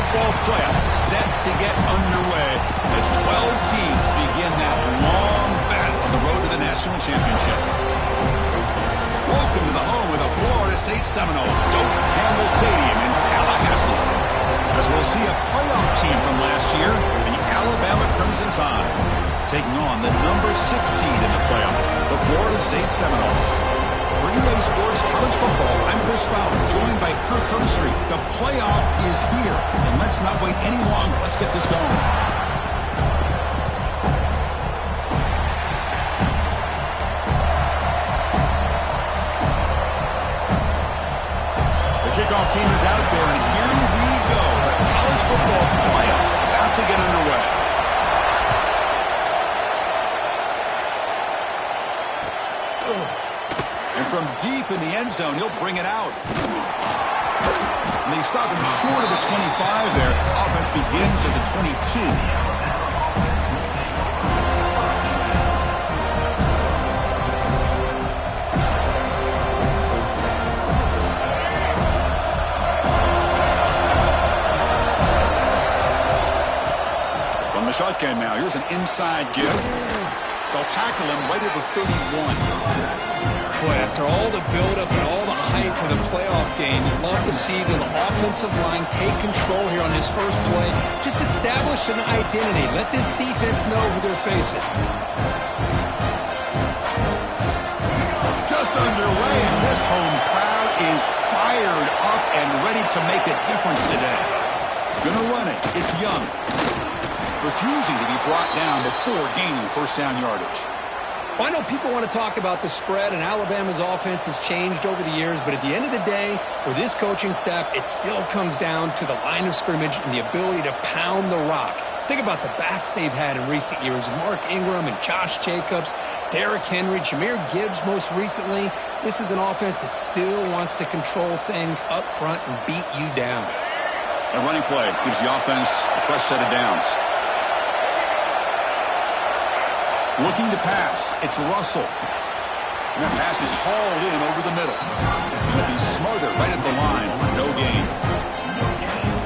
football playoff set to get underway as 12 teams begin that long battle on the road to the national championship. Welcome to the home of the Florida State Seminoles, Doak Campbell Stadium in Tallahassee. As we'll see a playoff team from last year, the Alabama Crimson Tide, taking on the number 6 seed in the playoff, the Florida State Seminoles. For EA Sports College Football, I'm Chris Fowler, joined by Kirk Herbstreit. The playoff is here, and let's not wait any longer. Let's get this going. The kickoff team is out there, and here we go. The college football playoff about to get underway. And from deep in the end zone, he'll bring it out. And they stop him short of the 25 there. Offense begins at the 22. From the shotgun now, here's an inside give. They'll tackle him right at the 31. Boy, after all the buildup and all the hype for the playoff game, you'd love to see the offensive line take control here on this first play. Just establish an identity. Let this defense know who they're facing. Just underway, and this home crowd is fired up and ready to make a difference today. Gonna run it. It's Young. Refusing to be brought down before gaining first down yardage. Well, I know people want to talk about the spread, and Alabama's offense has changed over the years, but at the end of the day, with this coaching staff, it still comes down to the line of scrimmage and the ability to pound the rock. Think about the backs they've had in recent years, Mark Ingram and Josh Jacobs, Derrick Henry, Jahmyr Gibbs most recently. This is an offense that still wants to control things up front and beat you down. A running play gives the offense a fresh set of downs. Looking to pass, it's Russell. And that pass is hauled in over the middle. He'll be smothered right at the line for no gain.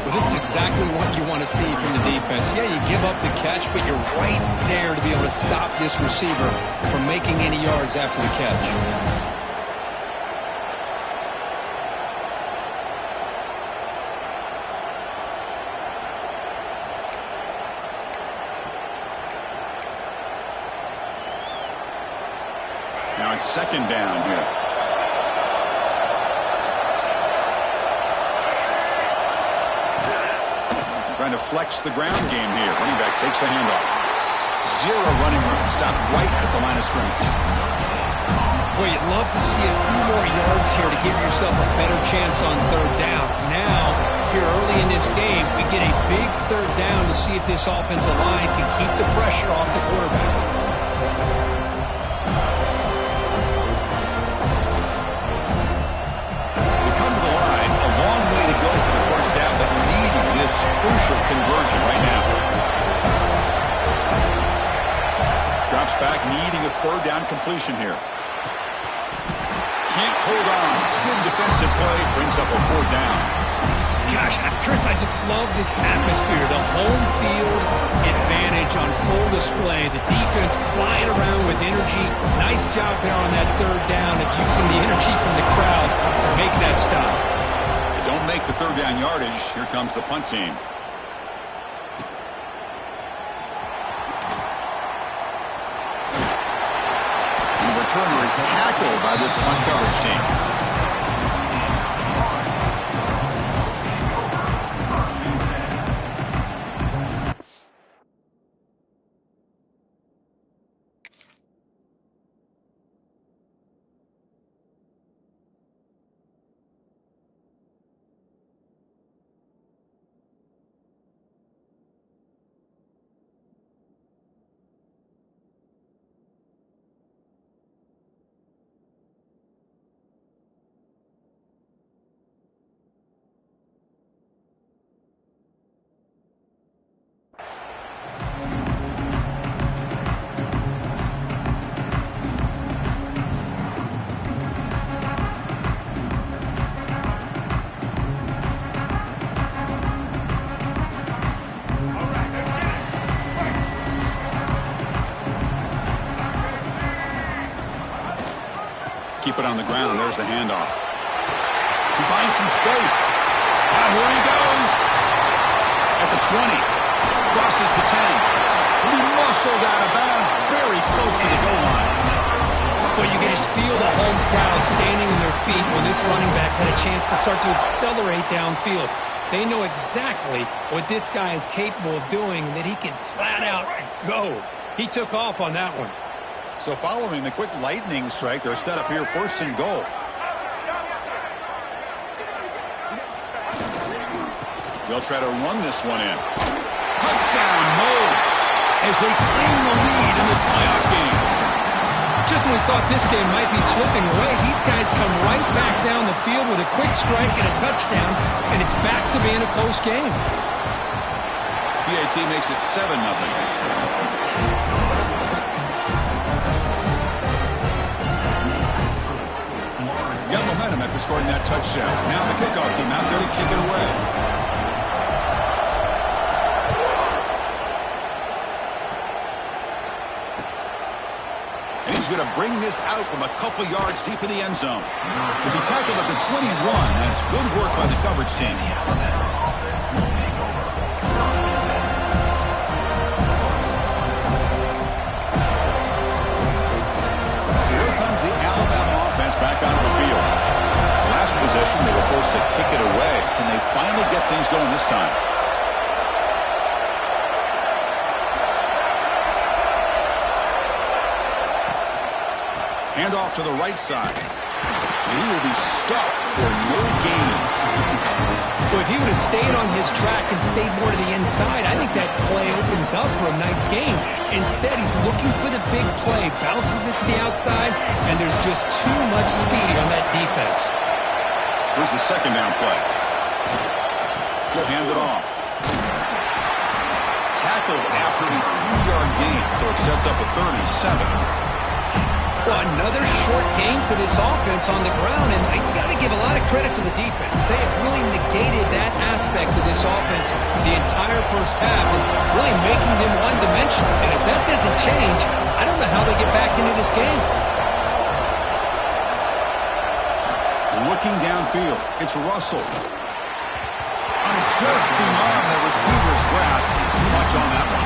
Well, this is exactly what you want to see from the defense. Yeah, you give up the catch, but you're right there to be able to stop this receiver from making any yards after the catch. Now it's second down here. Trying to flex the ground game here. Running back takes the handoff. Zero running room. Stopped right at the line of scrimmage. Boy, you'd love to see a few more yards here to give yourself a better chance on third down. Now, here early in this game, we get a big third down to see if this offensive line can keep the pressure off the quarterback. Crucial conversion right now. Drops back, needing a third down completion here. Can't hold on. Good defensive play, brings up a fourth down. Gosh, Chris, I just love this atmosphere. The home field advantage on full display. The defense flying around with energy. Nice job there on that third down of using the energy from the crowd to make that stop. Don't make the third down yardage. Here comes the punt team. And the returner is tackled by this punt coverage team. keep it on the ground. There's the handoff. He finds some space. Now here he goes. At the 20. Crosses the 10. And he muscled out of bounds very close to the goal line. Well, you can just feel the home crowd standing on their feet when this running back had a chance to start to accelerate downfield. They know exactly what this guy is capable of doing and that he can flat out go. He took off on that one. So following the quick lightning strike, they're set up here 1st and goal. They'll try to run this one in. Touchdown, Moles, as they claim the lead in this playoff game. Just when we thought this game might be slipping away, these guys come right back down the field with a quick strike and a touchdown, and it's back to being a close game. PAT makes it 7-0. Got momentum after scoring that touchdown. Now the kickoff team out there to kick it away. And he's going to bring this out from a couple yards deep in the end zone. He'll be tackled at the 21, and it's good work by the coverage team. Back out of the field. Last possession, they were forced to kick it away. Can they finally get things going this time? Hand off to the right side. And he will be stuffed for no gain. Well, if he would have stayed on his track and stayed more to the inside, I think that play opens up for a nice game. Instead, he's looking for the big play, bounces it to the outside, and there's just too much speed on that defense. Here's the 2nd down play. He'll hand it off. Tackled after a 3-yard gain, so it sets up a 3rd and 7. Well, another short game for this offense on the ground, and you got to give a lot of credit to the defense. They have really negated that aspect of this offense the entire first half and really making them one-dimensional. And if that doesn't change, I don't know how they get back into this game. Looking downfield, it's Russell. And it's just beyond the receiver's grasp. Too much on that one.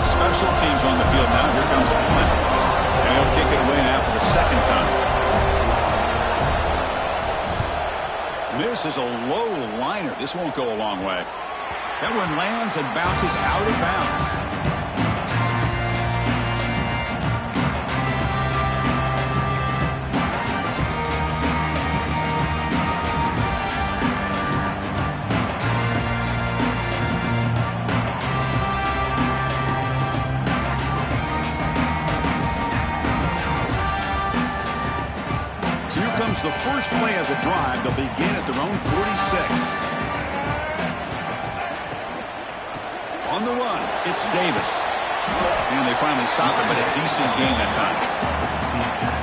Special teams on the field now. Here comes a punt. And he'll kick it away now for the 2nd time. This is a low liner. This won't go a long way. That one lands and bounces out of bounds. The first play of the drive. They'll begin at their own 46. On the run, it's Davis. And they finally stop him, but a decent gain that time.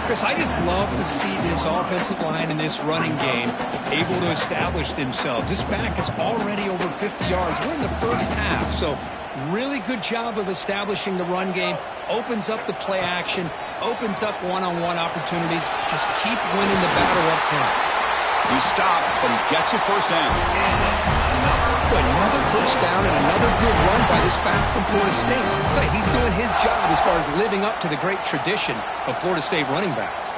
Chris, I just love to see this offensive line in this running game able to establish themselves. This back is already over 50 yards. We're in the first half, so really good job of establishing the run game. Opens up the play action, opens up one-on-one opportunities. Just keep winning the battle up front. He stopped, but he gets a first down. Another first down and another good run by this back from Florida State. He's doing his job as far as living up to the great tradition of Florida State running backs.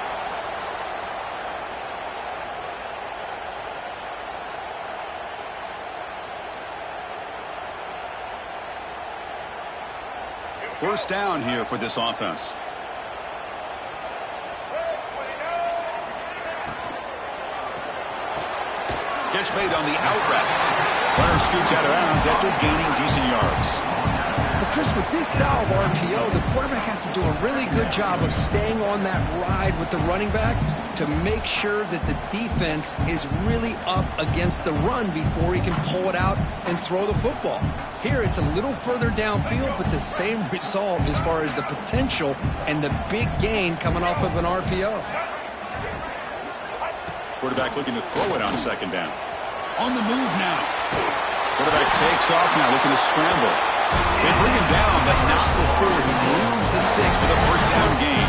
First down here for this offense. Catch made on the out route. Runner scoots out of bounds after gaining decent yards. Well, Chris, with this style of RPO, the quarterback has to do a really good job of staying on that ride with the running back to make sure that the defense is really up against the run before he can pull it out and throw the football. Here, it's a little further downfield, but the same result as far as the potential and the big gain coming off of an RPO. Quarterback looking to throw it on 2nd down. On the move now. Quarterback takes off now, looking to scramble. They bring him down, but not before he moves the sticks with a first down gain.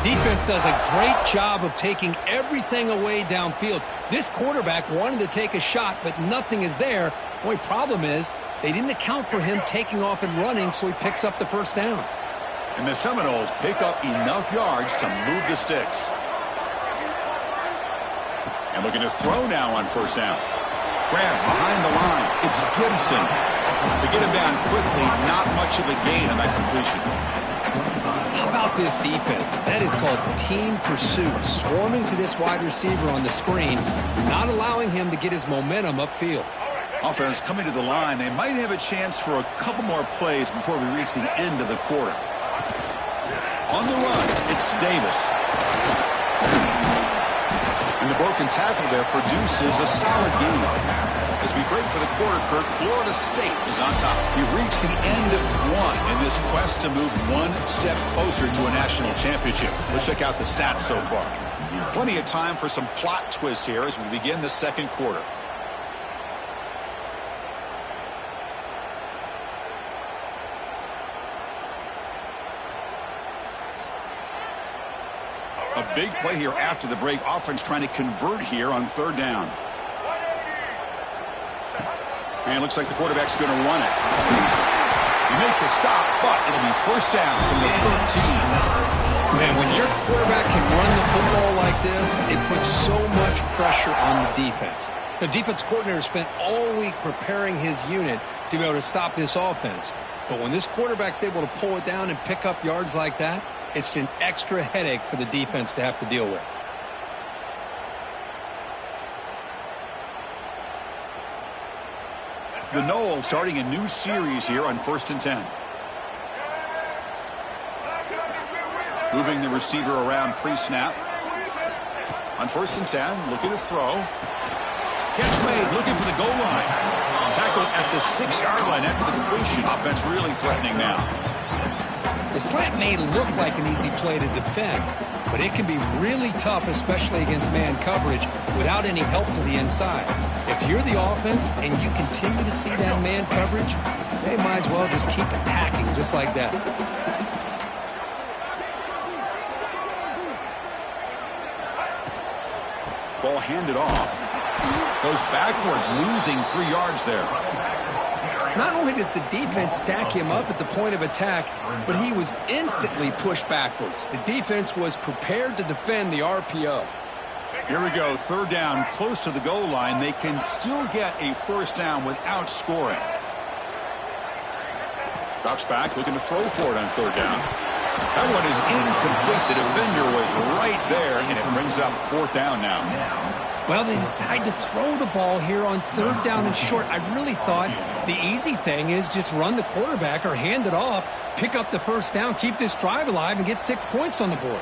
Defense does a great job of taking everything away downfield. This quarterback wanted to take a shot, but nothing is there. The only problem is they didn't account for him taking off and running, so he picks up the first down. And the Seminoles pick up enough yards to move the sticks. And looking to throw now on first down. Grab behind the line. It's Gibson. To get him down quickly, not much of a gain on that completion. How about this defense? That is called team pursuit. Swarming to this wide receiver on the screen, not allowing him to get his momentum upfield. Offense coming to the line. They might have a chance for a couple more plays before we reach the end of the quarter. On the run, it's Davis. And the broken tackle there produces a solid gain. As we break for the quarter, Kirk, Florida State is on top. We've reached the end of one in this quest to move one step closer to a national championship. Let's check out the stats so far. Plenty of time for some plot twists here as we begin the second quarter. A big play here after the break. Offense trying to convert here on third down. And it looks like the quarterback's going to run it. You make the stop, but it'll be first down from the 13. Man, when your quarterback can run the football like this, it puts so much pressure on the defense. The defense coordinator spent all week preparing his unit to be able to stop this offense. But when this quarterback's able to pull it down and pick up yards like that, it's an extra headache for the defense to have to deal with. The Noles starting a new series here on 1st and 10. Moving the receiver around pre-snap. On 1st and 10, looking to throw. Catch made, looking for the goal line. Tackled at the 6-yard line after the completion. Offense really threatening now. The slant may look like an easy play to defend, but it can be really tough, especially against man coverage, without any help to the inside. If you're the offense and you continue to see that man coverage, they might as well just keep attacking just like that. Ball handed off. Goes backwards, losing 3 yards there. Not only does the defense stack him up at the point of attack, but he was instantly pushed backwards. The defense was prepared to defend the RPO. Here we go, third down, close to the goal line. They can still get a first down without scoring. Drops back, looking to throw for it on third down. That one is incomplete. The defender was right there, and it brings up fourth down now. Well, they decide to throw the ball here on third down and short. I really thought the easy thing is just run the quarterback or hand it off, pick up the first down, keep this drive alive, and get 6 points on the board.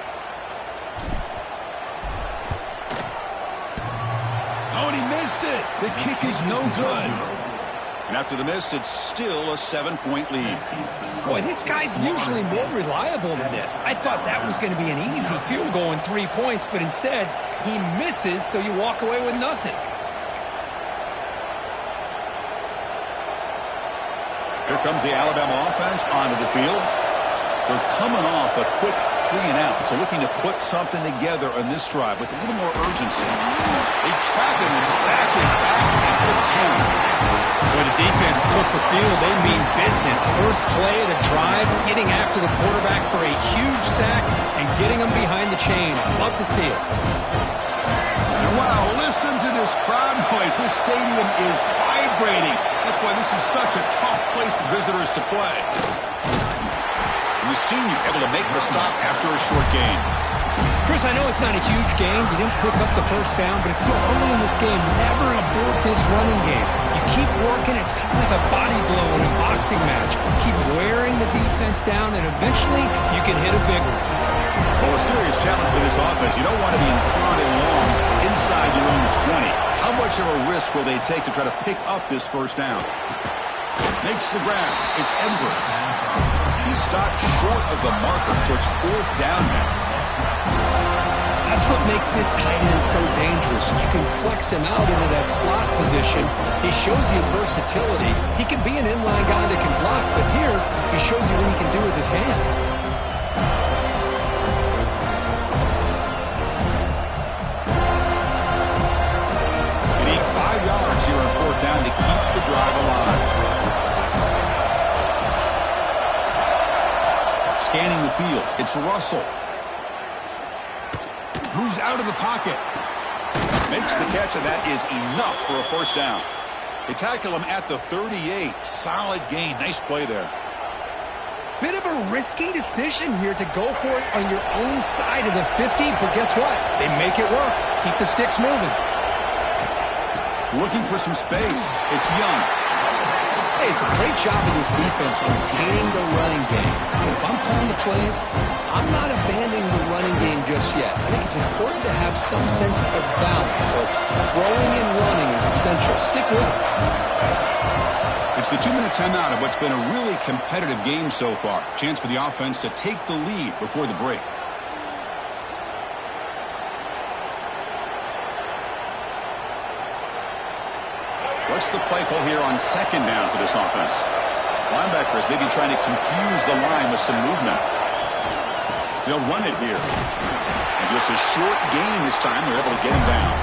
Oh, and he missed it. The kick is no good. And after the miss, it's still a 7-point lead. Boy, this guy's usually more reliable than this. I thought that was going to be an easy field goal in 3 points, but instead, he misses, so you walk away with nothing. Here comes the Alabama offense onto the field. They're coming off a quick 3-and-out, so looking to put something together on this drive with a little more urgency. They trap him and sack him back at the 10. When the defense took the field, they mean business. First play of the drive, getting after the quarterback for a huge sack and getting him behind the chains. Love to see it. Wow, listen to this crowd noise. This stadium is vibrating. That's why this is such a tough place for visitors to play. And the senior able to make the stop after a short gain. Chris, I know it's not a huge game. You didn't pick up the first down, but it's still early in this game. Never abort this running game. You keep working. It's kind of like a body blow in a boxing match. Keep wearing the defense down, and eventually you can hit a big one. Well, a serious challenge for this offense. You don't want to be in third and long inside your own 20. How much of a risk will they take to try to pick up this first down? Makes the grab. It's Edwards. He stopped short of the marker, so it's fourth down now. That's what makes this tight end so dangerous. You can flex him out into that slot position. He shows you his versatility. He can be an inline guy that can block, but here he shows you what he can do with his hands. You need 5 yards here on 4th down to keep the drive alive. Scanning the field, it's Russell. Moves out of the pocket. Makes the catch, and that is enough for a 1st down. They tackle him at the 38. Solid gain. Nice play there. Bit of a risky decision here to go for it on your own side of the 50, but guess what? They make it work. Keep the sticks moving. Looking for some space. It's Young. Hey, it's a great job of this defense containing the running game. But if I'm calling the plays, I'm not abandoning the running game just yet. I think it's important to have some sense of balance. So throwing and running is essential. Stick with it. It's the 2-minute timeout of what's been a really competitive game so far. Chance for the offense to take the lead before the break. What's the play call here on 2nd down for this offense? Linebackers maybe trying to confuse the line with some movement. They'll run it here. And just a short gain this time. They're able to get him down.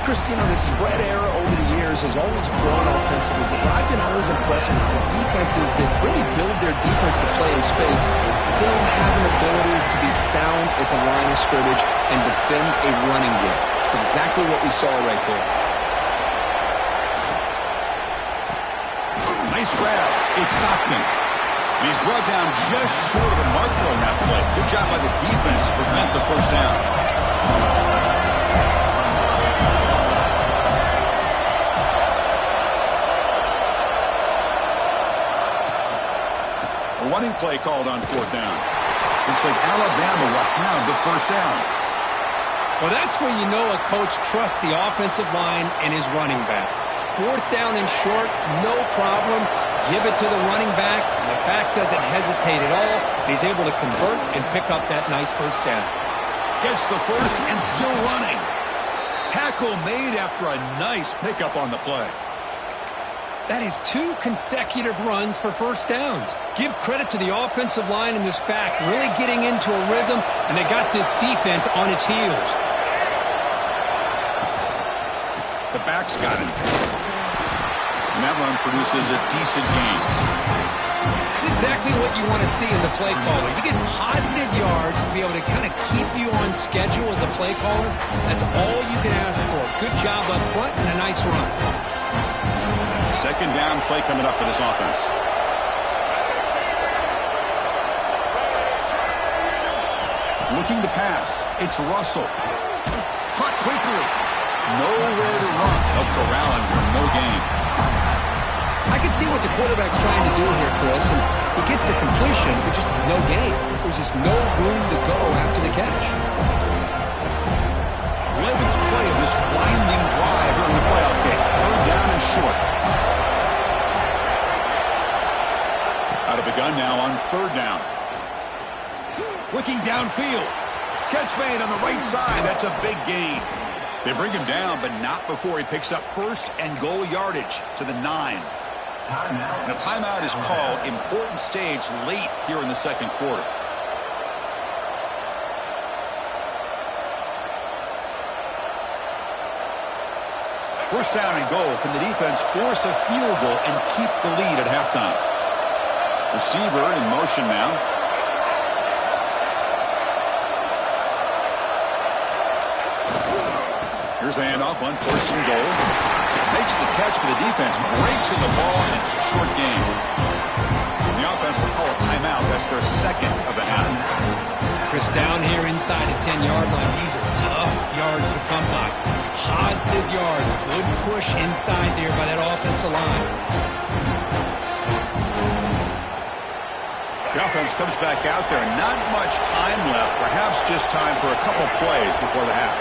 Chris, you know, the spread era over the years has always grown offensively, but I've been always impressed with defenses that really build their defense to play in space, still have an ability to be sound at the line of scrimmage and defend a running game. It's exactly what we saw right there. Nice grab. It's Stockton. He's brought down just short of the marker on that play. Good job by the defense to prevent the 1st down. A running play called on 4th down. Looks like Alabama will have the 1st down. Well, that's where you know a coach trusts the offensive line and his running back. 4th down and short, no problem. Give it to the running back. And the back doesn't hesitate at all. He's able to convert and pick up that nice 1st down. Gets the 1st and still running. Tackle made after a nice pickup on the play. That is 2 consecutive runs for 1st downs. Give credit to the offensive line and this back, really getting into a rhythm, and they got this defense on its heels. The back's got it. And that run produces a decent gain. It's exactly what you want to see as a play caller. You get positive yards to be able to kind of keep you on schedule as a play caller. That's all you can ask for. Good job up front and a nice run. 2nd down play coming up for this offense. Looking to pass. It's Russell. Caught quickly. Nowhere to run. No corralling for no gain. I can see what the quarterback's trying to do here, Chris, and he gets the completion, but just no gain. There's just no room to go after the catch. 11th play of this grinding drive here in the playoff game. 3rd down and short. Out of the gun now on 3rd down. Looking downfield. Catch made on the right side. That's a big gain. They bring him down, but not before he picks up 1st and goal yardage to the 9. Now, timeout is called. Important stage late here in the 2nd quarter. First down and goal. Can the defense force a field goal and keep the lead at halftime? Receiver in motion now. Here's the handoff on 1st and goal. Makes the catch for the defense. Breaks in the ball, and it's a short game. The offense will call a timeout. That's their 2nd of the half. Chris, down here inside the 10-yard line. These are tough yards to come by. Positive yards. Good push inside there by that offensive line. The offense comes back out there. Not much time left. Perhaps just time for a couple plays before the half.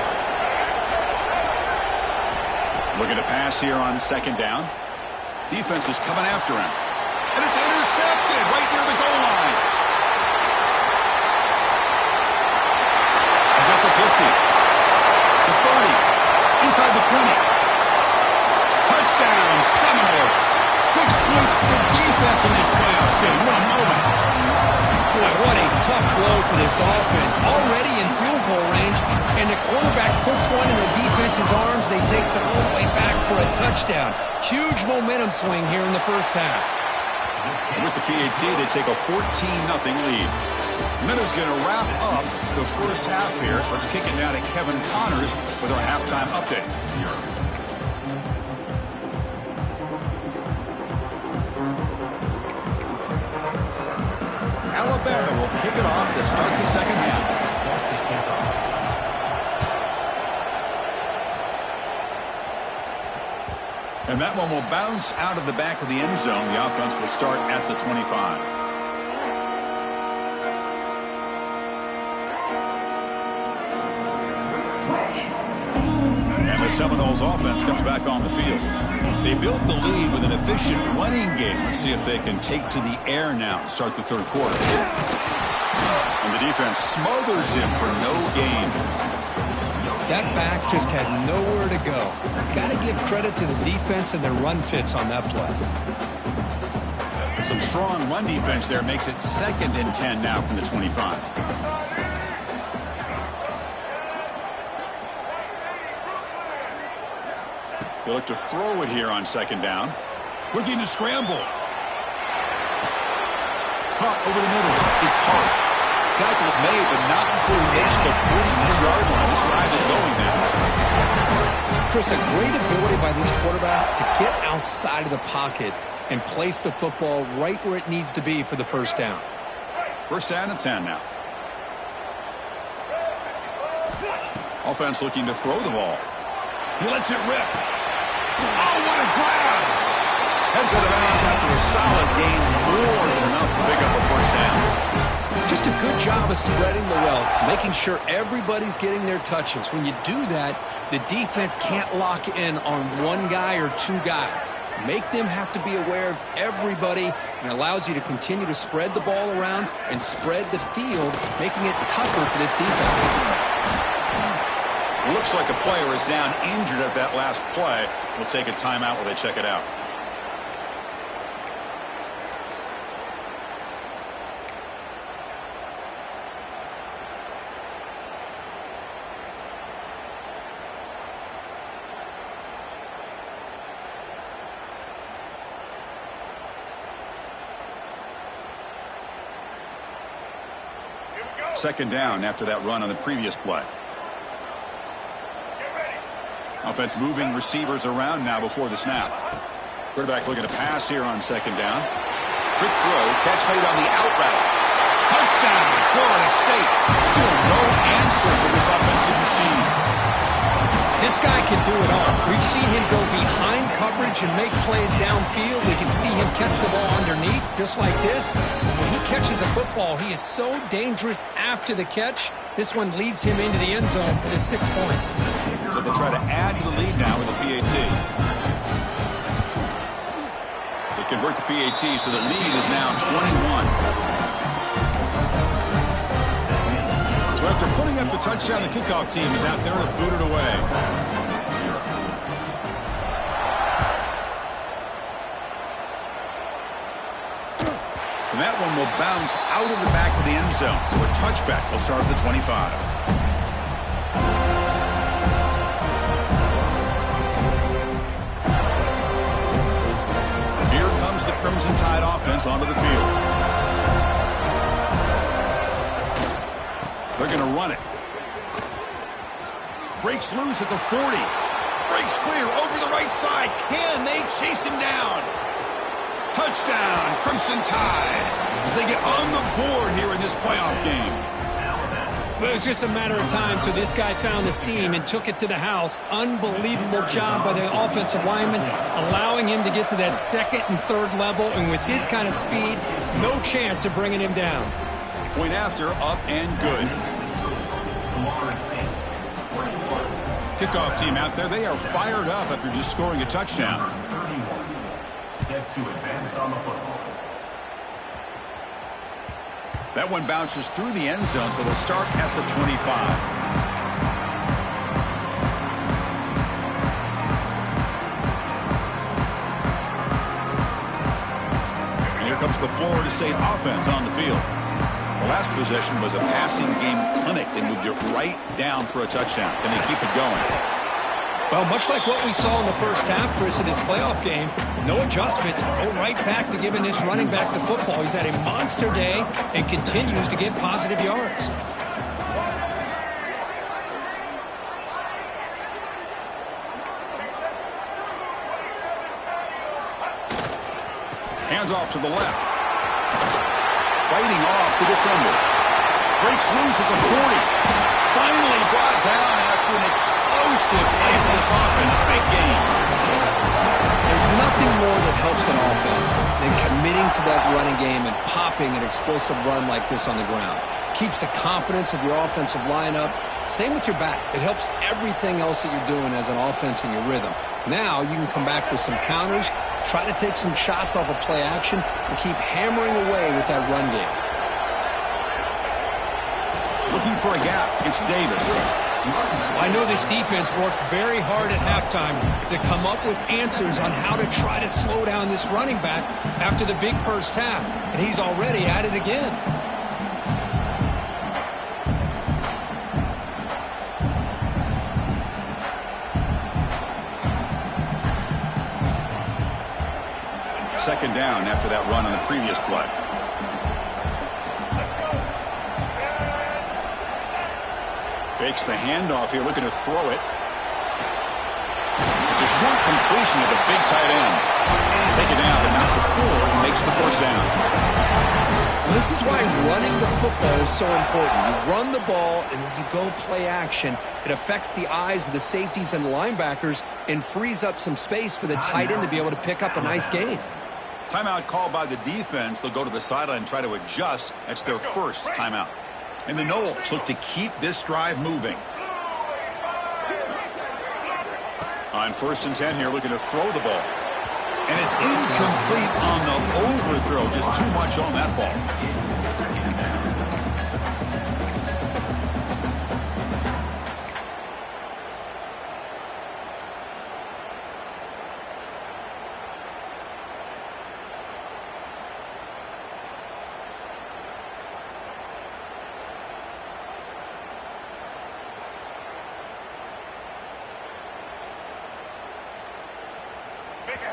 Looking to pass here on 2nd down. Defense is coming after him. And it's intercepted right near the goal line. He's at the points for the defense in this playoff game. What a moment. Boy, what a tough blow for this offense. Already in field goal range, and the quarterback puts one in the defense's arms. They takes it all the way back for a touchdown. Huge momentum swing here in the first half. With the PAT, they take a 14-0 lead. Minnows going to wrap up the first half here. Let's kick it now to Kevin Connors with our halftime update. Alabama will kick it off to start the second half. And that one will bounce out of the back of the end zone. The offense will start at the 25. And the Seminoles offense comes back on the field. They built the lead with an efficient running game. Let's see if they can take to the air now to start the third quarter. And the defense smothers him for no gain. That back just had nowhere to go. Got to give credit to the defense and their run fits on that play. Some strong run defense there makes it 2nd and 10 now from the 25. They look to throw it here on 2nd down. Looking to scramble. Caught over the middle. It's Hart. Tackles made, but not before he makes the 43-yard line. This drive is going now. Chris, a great ability by this quarterback to get outside of the pocket and place the football right where it needs to be for the first down. First down and 10 now. Offense looking to throw the ball. He lets it rip. Oh, what a grab! Heads out of bounds after a solid game, more than enough to pick up a first down. Just a good job of spreading the wealth, making sure everybody's getting their touches. When you do that, the defense can't lock in on one guy or two guys. Make them have to be aware of everybody, and allows you to continue to spread the ball around and spread the field, making it tougher for this defense. Looks like a player is down injured at that last play. We'll take a timeout while they check it out. Second down after that run on the previous play. Offense moving receivers around now before the snap. Quarterback looking to pass here on 2nd down. Quick throw, catch made on the out route. Touchdown, Florida State. Still no answer for this offensive machine. This guy can do it all. We've seen him go behind coverage and make plays downfield. We can see him catch the ball underneath, just like this. When he catches a football, he is so dangerous after the catch. This one leads him into the end zone for the 6 points. So they'll try to add to the lead now with the PAT. They convert the PAT, so the lead is now 21. So after putting up the touchdown, the kickoff team is out there to boot it away. And that one will bounce out of the back of the end zone. So a touchback will start at the 25. Here comes the Crimson Tide offense onto the field. They're going to run it. Breaks loose at the 40. Breaks clear over the right side. Can they chase him down? Touchdown, Crimson Tide, as they get on the board here in this playoff game. But it was just a matter of time till this guy found the seam and took it to the house. Unbelievable job by the offensive lineman, allowing him to get to that 2nd and 3rd level, and with his kind of speed, no chance of bringing him down. Point after, up and good. Kickoff team out there, they are fired up after just scoring a touchdown. Set to advance on the football. That one bounces through the end zone, so they'll start at the 25. the Florida State offense on the field. The last possession was a passing game clinic. They moved it right down for a touchdown. Can they keep it going? Well, much like what we saw in the first half, Chris, in his playoff game, no adjustments. Go right back to giving this running back the football. He's had a monster day and continues to get positive yards. Hands off to the left. Fighting off the defender. Breaks loose at the 40. Finally brought down after an explosive play for this offense. Big game. There's nothing more that helps an offense than committing to that running game and popping an explosive run like this on the ground. Keeps the confidence of your offensive lineup. Same with your back. It helps everything else that you're doing as an offense in your rhythm. Now you can come back with some counters, try to take some shots off of play action, and keep hammering away with that run game. Looking for a gap. It's Davis. I know this defense worked very hard at halftime to come up with answers on how to try to slow down this running back after the big first half, and he's already at it again. Second down after that run on the previous play. Fakes the handoff here, looking to throw it. It's a short completion of the big tight end. Take it down, but not before he makes the first down. Well, this is why running the football is so important. You run the ball, and then you go play action. It affects the eyes of the safeties and the linebackers and frees up some space for the tight end to be able to pick up a nice gain. Timeout called by the defense. They'll go to the sideline and try to adjust. That's their first timeout. And the Noles look to keep this drive moving. On 1st and 10 here, looking to throw the ball. And it's incomplete on the overthrow. Just too much on that ball.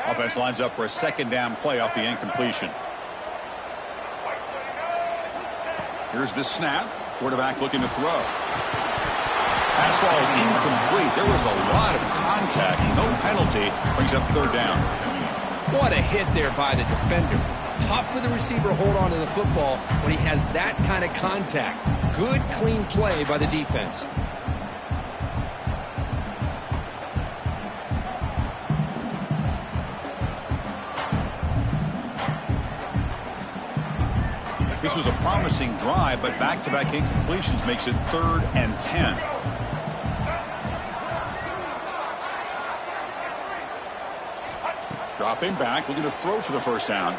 Offense lines up for a second down play off the incompletion. Here's the snap. Quarterback looking to throw. Pass ball is incomplete. There was a lot of contact. No penalty. Brings up third down. What a hit there by the defender. Tough for the receiver to hold on to the football when he has that kind of contact. Good, clean play by the defense. This was a promising drive, but back-to-back incompletions makes it 3rd and 10. Dropping back, looking to throw for the first down.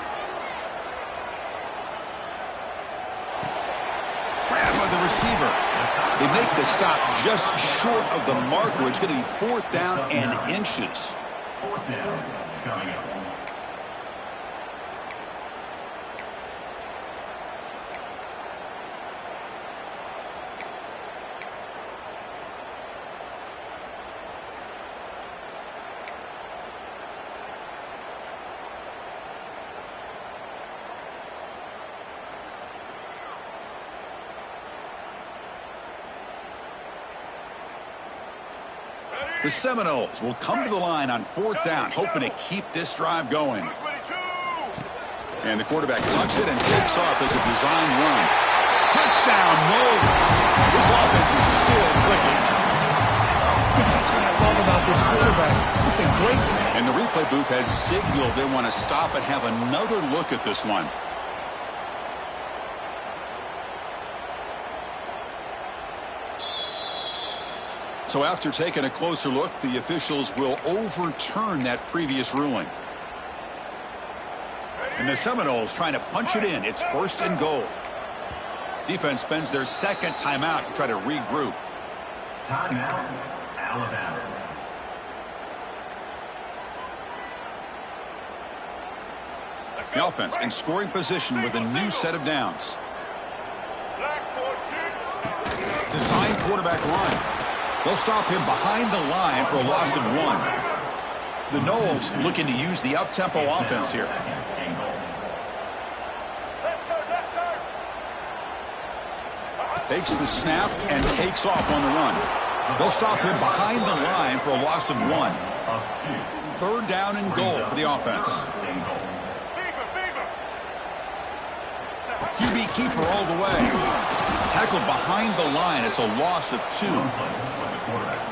Grabbed by the receiver. They make the stop just short of the marker. It's going to be 4th down and inches. 4th down coming up. The Seminoles will come to the line on 4th down, hoping to keep this drive going. And the quarterback tucks it and takes off as a design run. Touchdown, Noles. This offense is still clicking. Chris, that's what I love about this quarterback. It's a great. And the replay booth has signaled they want to stop and have another look at this one. So after taking a closer look, the officials will overturn that previous ruling. And the Seminoles trying to punch it in. It's 1st and goal. Defense spends their second timeout to try to regroup. Timeout, Alabama. The offense in scoring position with a new set of downs. Design quarterback line. They'll stop him behind the line for a loss of 1. The Noles looking to use the up-tempo offense here. Takes the snap and takes off on the run. They'll stop him behind the line for a loss of 1. 3rd down and goal for the offense. QB keeper all the way. Tackled behind the line. It's a loss of 2.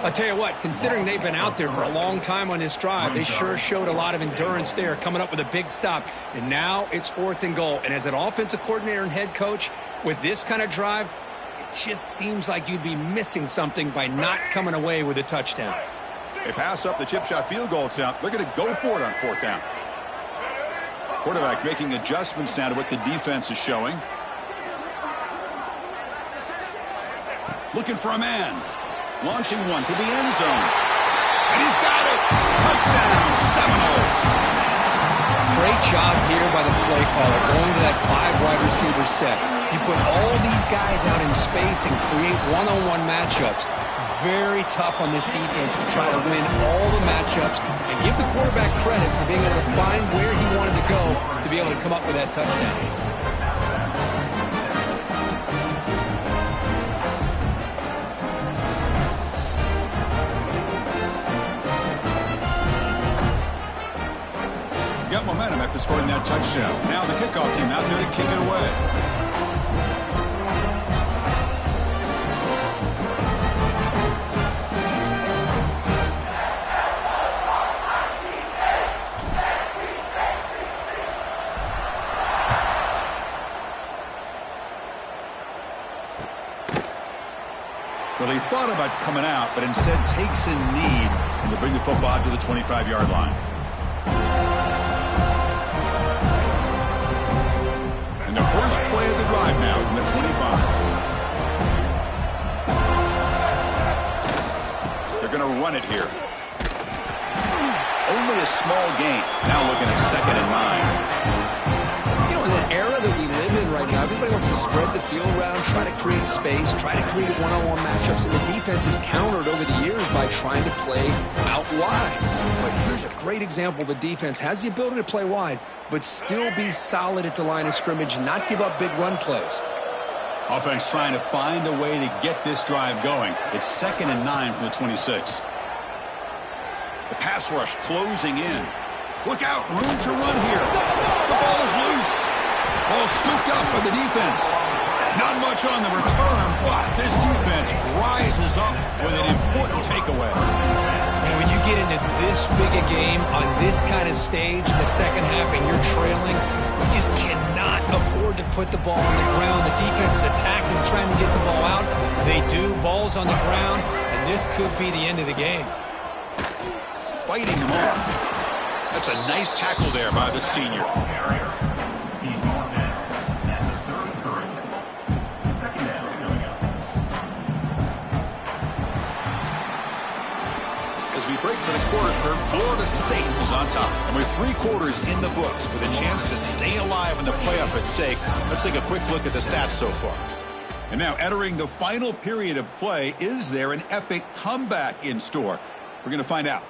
I'll tell you what, considering they've been out there for a long time on this drive, they sure showed a lot of endurance there, coming up with a big stop. And now it's 4th and goal. And as an offensive coordinator and head coach, with this kind of drive, it just seems like you'd be missing something by not coming away with a touchdown. They pass up the chip shot field goal attempt. They're going to go for it on 4th down. Quarterback making adjustments now to what the defense is showing. Looking for a man. Launching one to the end zone. And he's got it. Touchdown, Seminoles. Great job here by the play caller, going to that 5 wide receiver set. You put all these guys out in space and create one-on-one matchups. It's very tough on this defense to try to win all the matchups and give the quarterback credit for being able to find where he wanted to go to be able to come up with that touchdown. Got momentum after scoring that touchdown. Now the kickoff team out there to kick it away. Well, he thought about coming out, but instead takes a knee and to bring the football to the 25-yard line. First play of the drive now from the 25. They're going to run it here. Only a small gain. Now looking at 2nd and 9. You know, in the era that we live in right now, everybody wants to spread the field around, try to create space, try to create one-on-one matchups, and the defense is countered over the years by trying to play out wide. But here's a great example. The defense has the ability to play wide, but still be solid at the line of scrimmage and not give up big run plays. Offense trying to find a way to get this drive going. It's 2nd and 9 from the 26. The pass rush closing in. Look out, room to run here. The ball is loose. Ball scooped up by the defense. Not much on the return, but this defense rises up with an important takeaway. And when you get into this big a game on this kind of stage in the second half and you're trailing, you just cannot afford to put the ball on the ground. The defense is attacking, trying to get the ball out. They do. Ball's on the ground, and this could be the end of the game. Fighting him off. That's a nice tackle there by the senior. He's marked down at the 33. 2nd down coming up. As we break for the quarter third, Florida State is on top. And with 3 quarters in the books with a chance to stay alive in the playoff at stake, let's take a quick look at the stats so far. And now entering the final period of play, is there an epic comeback in store? We're going to find out.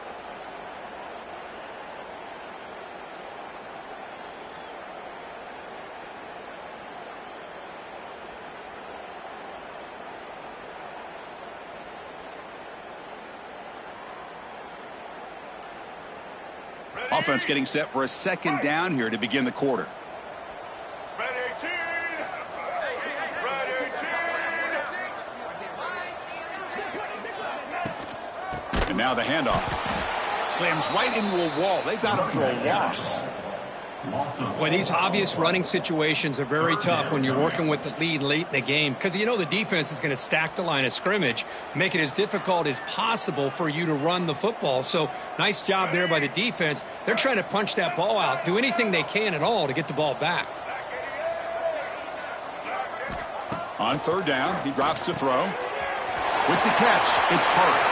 Offense getting set for a 2nd down here to begin the quarter. And now the handoff. Slams right into a wall. They got him for a loss. Boy, these obvious running situations are very tough when you're working with the lead late in the game, because you know the defense is going to stack the line of scrimmage, make it as difficult as possible for you to run the football. So nice job there by the defense. They're trying to punch that ball out, do anything they can at all to get the ball back. On 3rd down, he drops to throw. With the catch, it's Hart.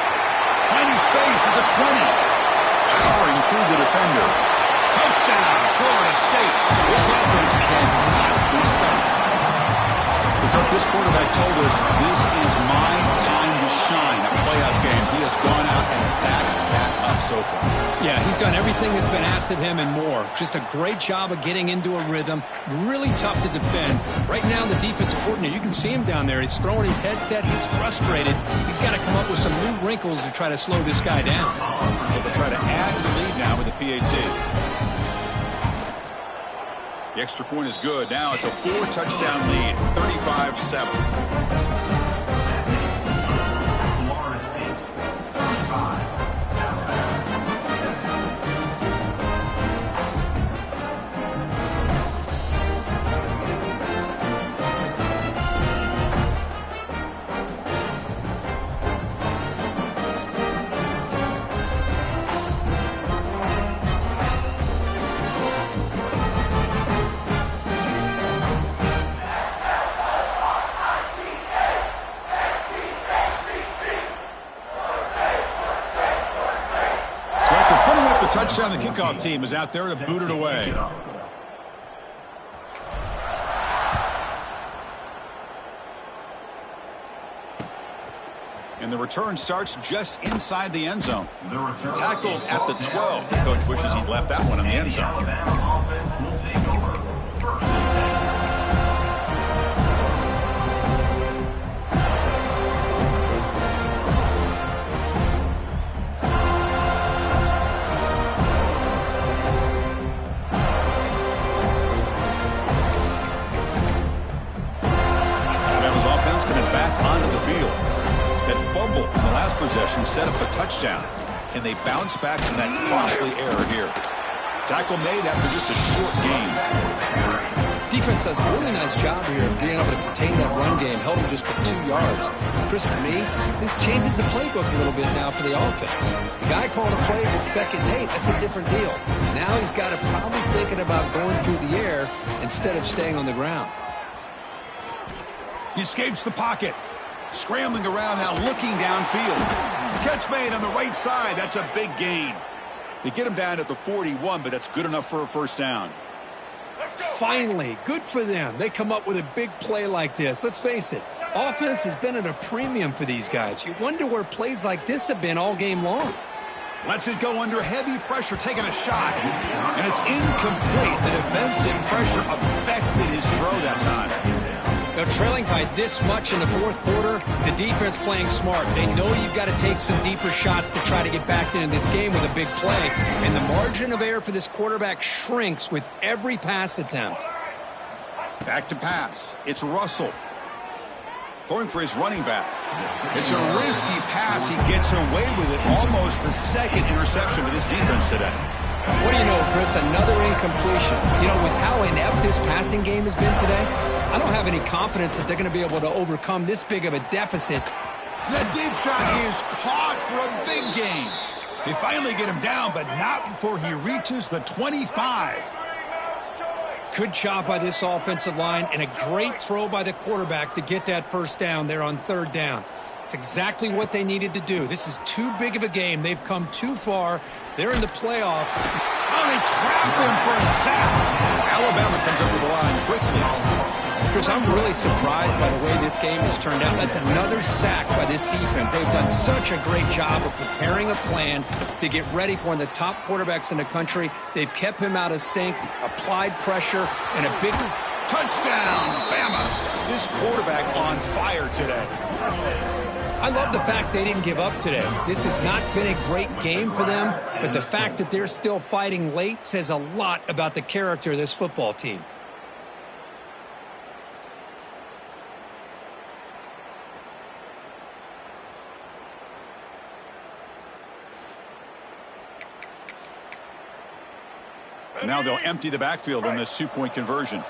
Finding space at the 20. Powering through the defender. Touchdown, Florida State. This offense cannot be stopped. Because this quarterback told us this is my time to shine, a playoff game. He has gone out and backed that up so far. Yeah, he's done everything that's been asked of him and more. Just a great job of getting into a rhythm. Really tough to defend. Right now, the defensive coordinator, you can see him down there. He's throwing his headset. He's frustrated. He's got to come up with some new wrinkles to try to slow this guy down. They'll try to add to the lead now with the PAT. The extra point is good. Now it's a 4-touchdown lead, 35-7. Florida State 35. Touchdown, the kickoff team is out there to boot it away. And the return starts just inside the end zone. Tackled at the 12. The coach wishes he'd left that one in the end zone. Alabama offense will take over. First and 10. Onto the field. That fumble in the last possession set up a touchdown. Can they bounce back from that costly error here? Tackle made after just a short gain. Defense does a really nice job here of being able to contain that run game, held him just for 2 yards. Chris, to me, this changes the playbook a little bit now for the offense. The guy calling the plays at 2nd and 8, that's a different deal. Now he's got to probably thinking about going through the air instead of staying on the ground. He escapes the pocket. Scrambling around now, looking downfield. Catch made on the right side. That's a big gain. They get him down at the 41, but that's good enough for a first down. Finally, good for them. They come up with a big play like this. Let's face it, offense has been at a premium for these guys. You wonder where plays like this have been all game long. Lets it go under heavy pressure, taking a shot. And it's incomplete. The defensive pressure affected his throw that time. They're trailing by this much in the 4th quarter. The defense playing smart. They know you've got to take some deeper shots to try to get back into this game with a big play. And the margin of error for this quarterback shrinks with every pass attempt. Back to pass. It's Russell. Throwing for his running back. It's a risky pass. He gets away with it. Almost the 2nd interception for this defense today. What do you know, Chris? Another incompletion. You know, with how inept this passing game has been today, I don't have any confidence that they're going to be able to overcome this big of a deficit. The deep shot is caught for a big gain. They finally get him down, but not before he reaches the 25. Good job by this offensive line and a great throw by the quarterback to get that first down there on 3rd down. It's exactly what they needed to do. This is too big of a game. They've come too far. They're in the playoff. Oh, they trap him for a sack. Alabama comes up with the line quickly. Chris, I'm really surprised by the way this game has turned out. That's another sack by this defense. They've done such a great job of preparing a plan to get ready for one of the top quarterbacks in the country. They've kept him out of sync, applied pressure, and a big touchdown, Bama. This quarterback on fire today. I love the fact they didn't give up today. This has not been a great game for them, but the fact that they're still fighting late says a lot about the character of this football team. Now they'll empty the backfield on this 2-point conversion.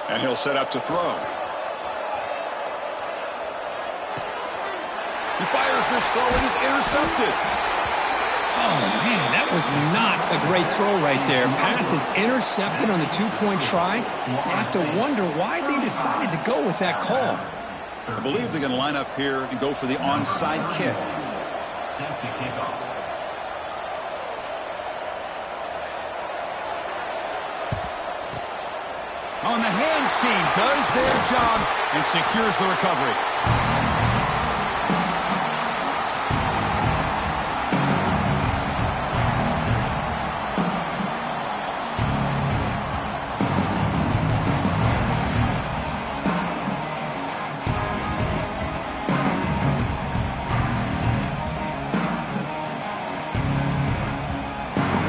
And he'll set up to throw. He fires this throw and is intercepted. Oh, man, that was not a great throw right there. Pass is intercepted on the 2-point try. You have to wonder why they decided to go with that call. I believe they're going to line up here and go for the onside kick. Set to kick off. On the hands team does their job and secures the recovery.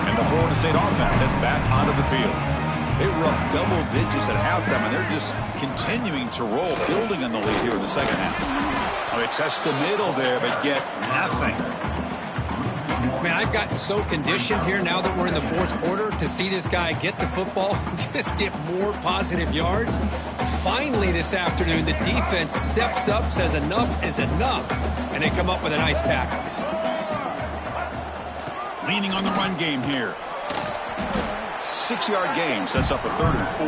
And the Florida State offense heads back onto the field. They were up double digits at halftime, and they're just continuing to roll, building on the lead here in the second half. Well, they test the middle there, but get nothing. Man, I've gotten so conditioned here now that we're in the fourth quarter to see this guy get the football and just get more positive yards. Finally this afternoon, the defense steps up, says enough is enough, and they come up with a nice tackle. Leaning on the run game here. 6-yard gain sets up a 3rd and 4.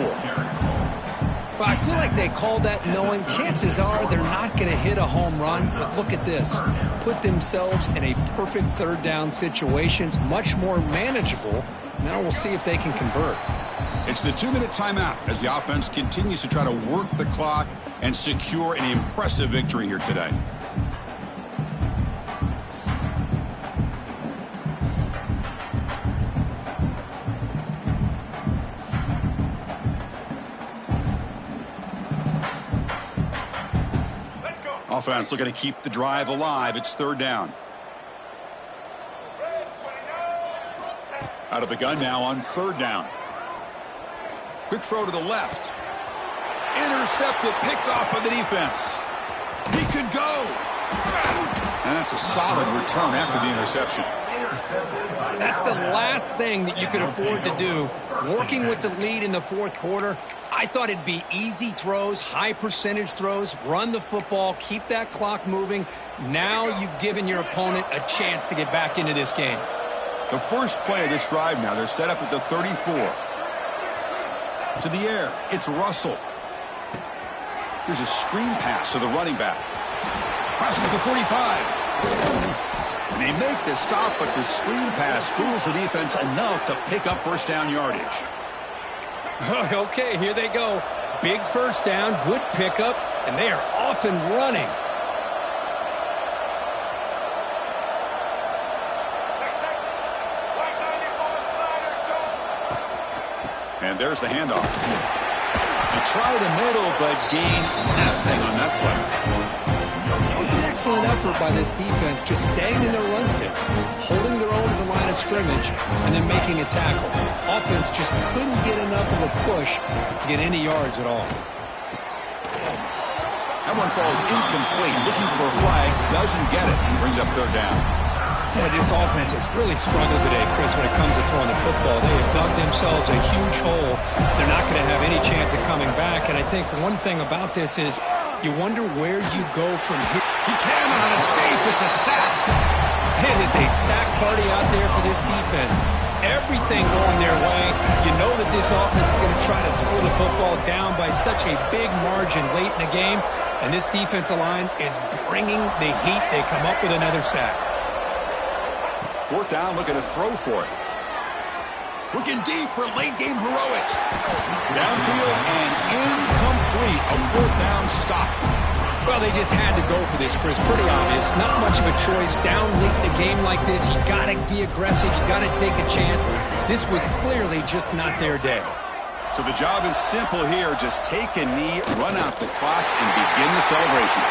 Well, I feel like they called that knowing chances are they're not going to hit a home run. But look at this. Put themselves in a perfect 3rd down situation. It's much more manageable. Now we'll see if they can convert. It's the 2-minute timeout as the offense continues to try to work the clock and secure an impressive victory here today. Offense looking to keep the drive alive. It's 3rd down. Out of the gun now on 3rd down. Quick throw to the left. Intercepted, picked off by the defense. He could go. And that's a solid return after the interception. That's the last thing that you could afford to do. Working with the lead in the fourth quarter, I thought it'd be easy throws, high percentage throws, run the football, keep that clock moving. Now you've given your opponent a chance to get back into this game. The first play of this drive now, they're set up at the 34. To the air, it's Russell. Here's a screen pass to the running back. Crosses the 45. And they make the stop, but the screen pass fools the defense enough to pick up 1st down yardage. Okay, here they go. Big 1st down, good pickup, and they are off and running. And there's the handoff. They try the middle, but gain nothing on that play. It was an excellent effort by this defense, just staying in their run fits, holding their own at the line of scrimmage, and then making a tackle. Offense just couldn't get enough of a push to get any yards at all. That one falls incomplete. Looking for a flag, doesn't get it, and brings up 3rd down. Yeah, this offense has really struggled today, Chris, when it comes to throwing the football. They have dug themselves a huge hole. They're not going to have any chance of coming back, and I think one thing about this is you wonder where you go from here. He can on an escape. It's a sack. It is a sack party out there for this defense. Everything going their way. You know that this offense is going to try to throw the football down by such a big margin late in the game, and this defensive line is bringing the heat. They come up with another sack. 4th down, looking to throw for it. Looking deep for late game heroics. Downfield and incomplete. A 4th down stop. Well, they just had to go for this, Chris. Pretty obvious. Not much of a choice. Down late in the game like this, you got to be aggressive. You got to take a chance. This was clearly just not their day. So the job is simple here. Just take a knee, run out the clock, and begin the celebration.